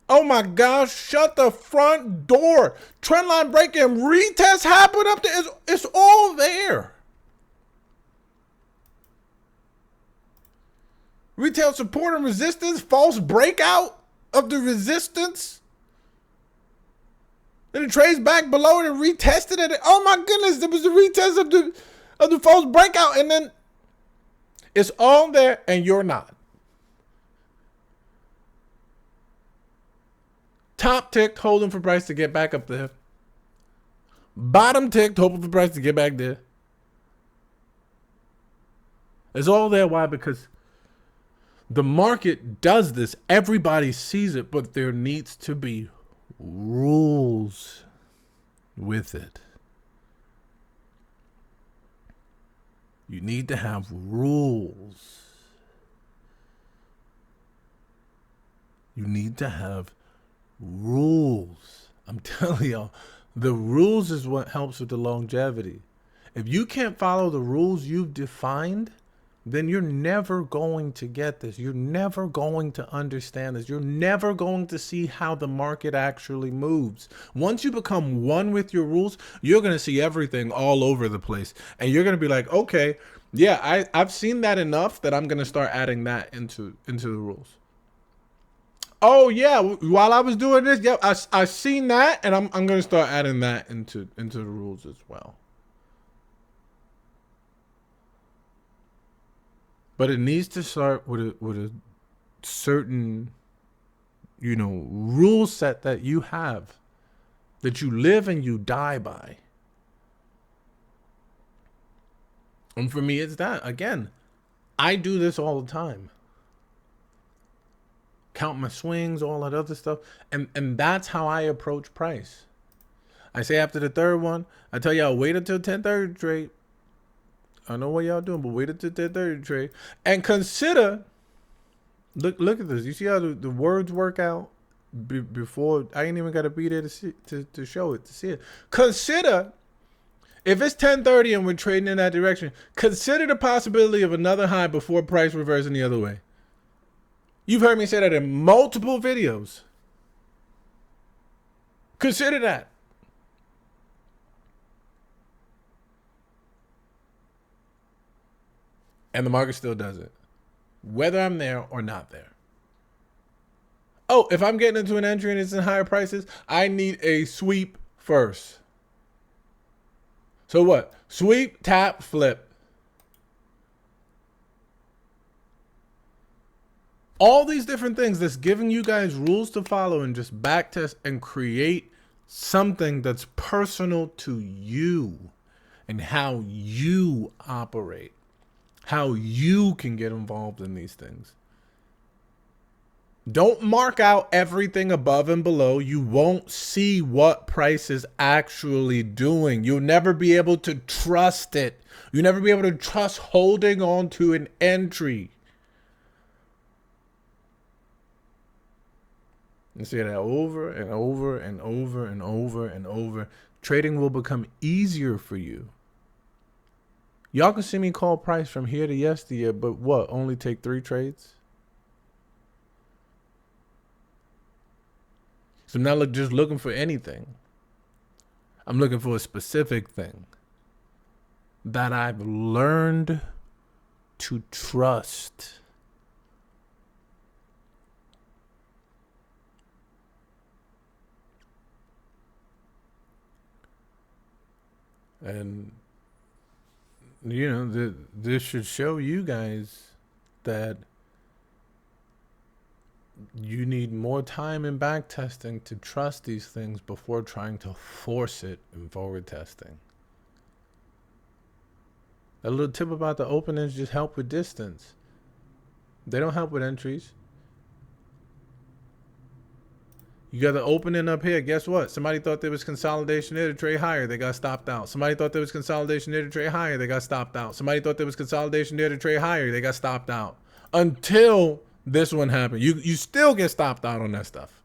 Speaker 1: Oh my gosh, shut the front door. Trendline break and retest happen up there. It's all there. Retail support and resistance, false breakout of the resistance. Then it trades back below it and retested it. Oh my goodness, there was the retest of the false breakout, and then it's all there and you're not. Top ticked, holding for price to get back up there. Bottom ticked, hoping for price to get back there. It's all there. Why? Because the market does this. Everybody sees it, but there needs to be rules with it. You need to have rules. You need to have rules. I'm telling y'all, the rules is what helps with the longevity. If you can't follow the rules you've defined, then you're never going to get this. You're never going to understand this. You're never going to see how the market actually moves. Once you become one with your rules, you're going to see everything all over the place. And you're going to be like, okay, yeah, I've seen that enough that I'm going to start adding that into the rules. Oh yeah, while I was doing this, yep, I seen that, and I'm going to start adding that into the rules as well. But it needs to start with a certain, rule set that you have, that you live and you die by. And for me, it's that. Again, I do this all the time. Count my swings, all that other stuff. And that's how I approach price. I say after the third one, I tell y'all, wait until 10:30 trade. I know what y'all doing, but wait until 10:30 trade. And consider, look at this. You see how the words work out before? I ain't even got to be there to show it, to see it. Consider, if it's 10:30 and we're trading in that direction, consider the possibility of another high before price reversing the other way. You've heard me say that in multiple videos. Consider that. And the market still does it, whether I'm there or not there. Oh, if I'm getting into an entry and it's in higher prices, I need a sweep first. So what? Sweep, tap, flip. All these different things that's giving you guys rules to follow and just backtest and create something that's personal to you and how you operate, how you can get involved in these things. Don't mark out everything above and below. You won't see what price is actually doing. You'll never be able to trust it. You'll never be able to trust holding on to an entry. You see that over and over and over and over and over. Trading will become easier for you. Y'all can see me call price from here to yesterday, but what? Only take 3 trades? So I'm not just looking for anything. I'm looking for a specific thing that I've learned to trust. And, this should show you guys that you need more time in back testing to trust these things before trying to force it in forward testing. A little tip about the openings just help with distance. They don't help with entries. You got the opening up here. Guess what? Somebody thought there was consolidation there to trade higher. They got stopped out. Somebody thought there was consolidation there to trade higher. They got stopped out. Somebody thought there was consolidation there to trade higher. They got stopped out. Until This one happened. You still get stopped out on that stuff.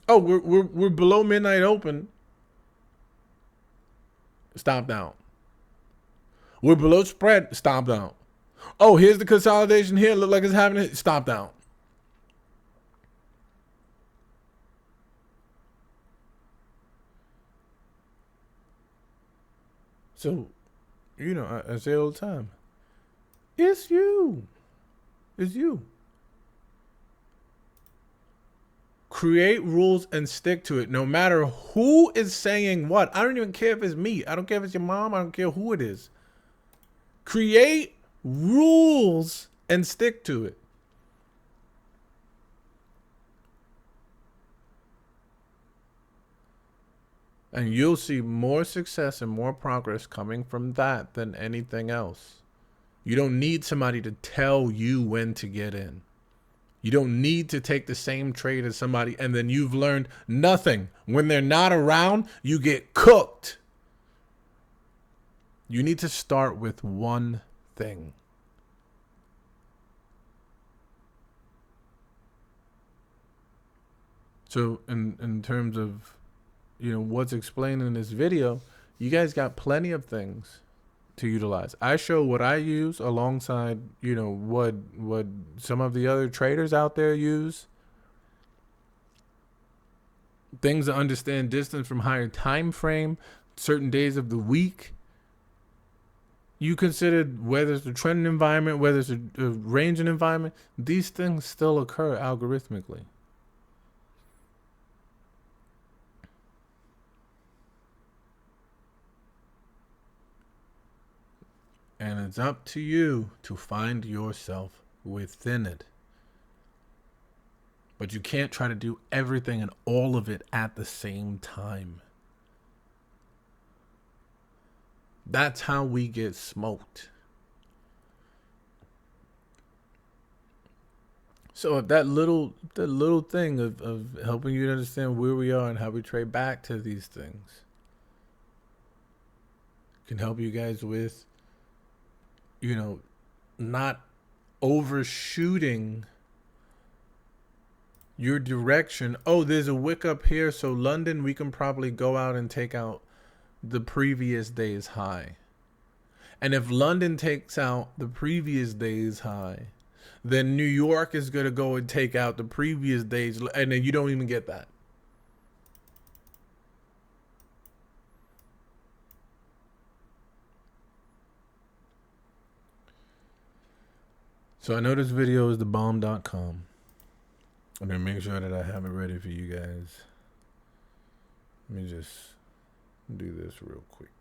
Speaker 1: Oh, we're below midnight open. Stopped out. We're below spread. Stopped out. Oh, here's the consolidation here. Look like it's happening. Stopped out. So, I say all the time, it's you. It's you. Create rules and stick to it, no matter who is saying what. I don't even care if it's me. I don't care if it's your mom. I don't care who it is. Create rules and stick to it. And you'll see more success and more progress coming from that than anything else. You don't need somebody to tell you when to get in. You don't need to take the same trade as somebody and then you've learned nothing. When they're not around, you get cooked. You need to start with one thing. So in terms of what's explained in this video, you guys got plenty of things to utilize. I show what I use alongside what some of the other traders out there use. Things to understand distance from higher time frame, certain days of the week. You considered whether it's a trending environment, whether it's a ranging environment. These things still occur algorithmically. And it's up to you to find yourself within it. But you can't try to do everything and all of it at the same time. That's how we get smoked. So if that little thing of helping you to understand where we are and how we trade back to these things can help you guys with not overshooting your direction. Oh, there's a wick up here, so London, we can probably go out and take out the previous day's high. And if London takes out the previous day's high, then New York is going to go and take out the previous day's, and then you don't even get that. So I know this video is thebomb.com. I'm going to make sure that I have it ready for you guys. Let me just do this real quick.